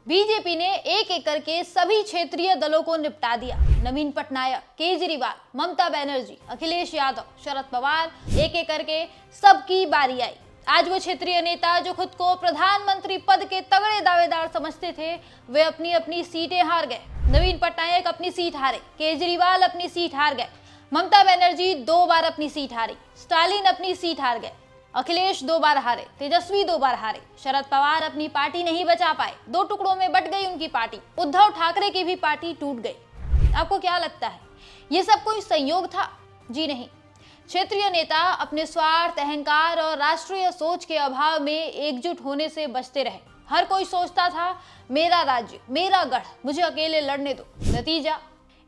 BJP ने एक एक करके सभी क्षेत्रीय दलों को निपटा दिया। नवीन पटनायक, केजरीवाल, ममता बनर्जी, अखिलेश यादव, शरद पवार, एक एक करके सबकी बारी आई। आज वो क्षेत्रीय नेता जो खुद को प्रधानमंत्री पद के तगड़े दावेदार समझते थे, वे अपनी अपनी सीटें हार गए। नवीन पटनायक अपनी सीट हारे, केजरीवाल अपनी सीट हार गए, ममता बनर्जी 2 बार अपनी सीट हारी, स्टालिन अपनी सीट हार गए, अखिलेश 2 बार हारे, तेजस्वी 2 बार हारे, शरद पवार अपनी पार्टी नहीं बचा पाए, 2 टुकड़ों में बट गई उनकी पार्टी, उद्धव ठाकरे की भी पार्टी टूट गई। आपको क्या लगता है, ये सब कोई संयोग था? जी नहीं। क्षेत्रीय नेता अपने स्वार्थ, अहंकार और राष्ट्रीय सोच के अभाव में एकजुट होने से बचते रहे। हर कोई सोचता था मेरा राज्य, मेरा गढ़, मुझे अकेले लड़ने दो। नतीजा,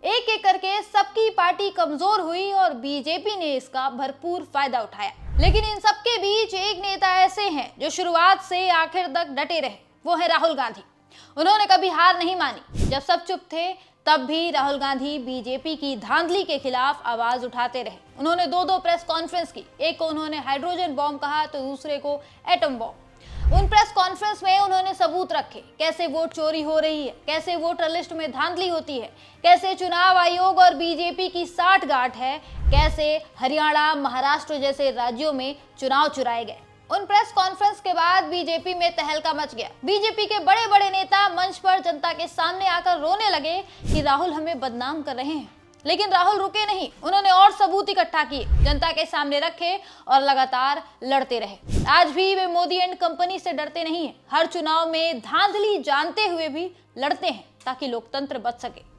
एक एक करके सबकी पार्टी कमजोर हुई और बीजेपी ने इसका भरपूर फायदा उठाया। लेकिन इन सबके बीच एक नेता ऐसे हैं जो शुरुआत से आखिर तक डटे रहे, वो है राहुल गांधी। उन्होंने कभी हार नहीं मानी। जब सब चुप थे तब भी राहुल गांधी बीजेपी की धांधली के खिलाफ आवाज उठाते रहे। उन्होंने 2 प्रेस कॉन्फ्रेंस की, एक को उन्होंने हाइड्रोजन बॉम्ब कहा तो दूसरे को एटम बॉम्ब। उन प्रेस कॉन्फ्रेंस में उन्होंने सबूत रखे, कैसे वोट चोरी हो रही है, कैसे वोटर लिस्ट में धांधली होती है, कैसे चुनाव आयोग और बीजेपी की साठगांठ है, कैसे हरियाणा, महाराष्ट्र जैसे राज्यों में चुनाव चुराए गए। उन प्रेस कॉन्फ्रेंस के बाद बीजेपी में तहलका मच गया। बीजेपी के बड़े बड़े नेता मंच पर जनता के सामने आकर रोने लगे कि राहुल हमें बदनाम कर रहे हैं। लेकिन राहुल रुके नहीं, उन्होंने और सबूत इकट्ठा किए, जनता के सामने रखे और लगातार लड़ते रहे। आज भी वे मोदी एंड कंपनी से डरते नहीं हैं। हर चुनाव में धांधली जानते हुए भी लड़ते हैं ताकि लोकतंत्र बच सके।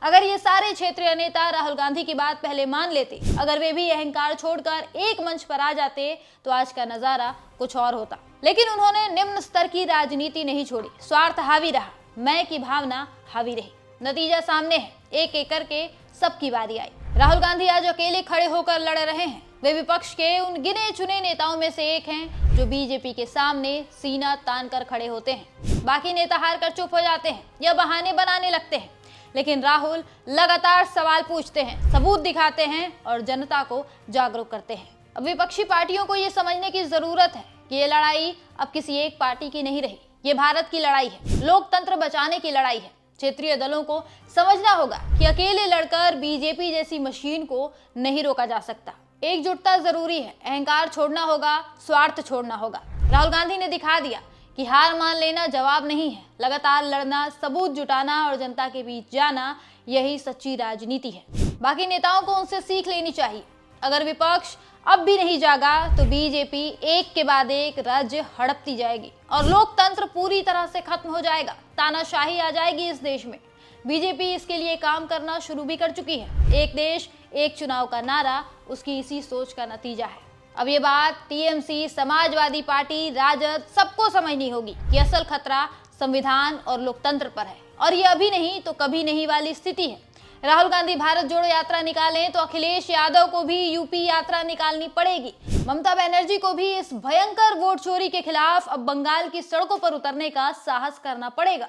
अगर ये सारे क्षेत्रीय नेता राहुल गांधी की बात पहले मान लेते, अगर वे भी अहंकार छोड़कर एक मंच पर आ जाते तो आज का नजारा कुछ और होता। लेकिन उन्होंने निम्न स्तर की राजनीति नहीं छोड़ी, स्वार्थ हावी रहा, मैं की भावना हावी रही। नतीजा सामने है, एक एक करके सबकी बारी आई। राहुल गांधी आज अकेले खड़े होकर लड़ रहे हैं। वे विपक्ष के उन गिने चुने नेताओं में से एक हैं जो बीजेपी के सामने सीना तान कर खड़े होते हैं। बाकी नेता हार कर चुप हो जाते हैं या बहाने बनाने लगते हैं, लेकिन राहुल लगातार सवाल पूछते हैं, सबूत दिखाते हैं और जनता को जागरूक करते हैं। अब विपक्षी पार्टियों को ये समझने की जरूरत है कि ये लड़ाई अब किसी एक पार्टी की नहीं रही, ये भारत की लड़ाई है, लोकतंत्र बचाने की लड़ाई है। क्षेत्रीय दलों को समझना होगा कि अकेले लड़कर बीजेपी जैसी मशीन को नहीं रोका जा सकता। एकजुटता जरूरी है, अहंकार छोड़ना होगा, स्वार्थ छोड़ना होगा। राहुल गांधी ने दिखा दिया कि हार मान लेना जवाब नहीं है, लगातार लड़ना, सबूत जुटाना और जनता के बीच जाना, यही सच्ची राजनीति है। बाकी नेताओं को उनसे सीख लेनी चाहिए। अगर विपक्ष अब भी नहीं जागा तो बीजेपी एक के बाद एक राज्य हड़पती जाएगी और लोकतंत्र पूरी तरह से खत्म हो जाएगा, तानाशाही आ जाएगी इस देश में। बीजेपी इसके लिए काम करना शुरू भी कर चुकी है। एक देश एक चुनाव का नारा उसकी इसी सोच का नतीजा है। अब ये बात टीएमसी, समाजवादी पार्टी, राजद सबको समझनी होगी कि असल खतरा संविधान और लोकतंत्र पर है और ये अभी नहीं तो कभी नहीं वाली स्थिति है। राहुल गांधी भारत जोड़ो यात्रा निकालें तो अखिलेश यादव को भी यूपी यात्रा निकालनी पड़ेगी। ममता बनर्जी को भी इस भयंकर वोट चोरी के खिलाफ अब बंगाल की सड़कों पर उतरने का साहस करना पड़ेगा।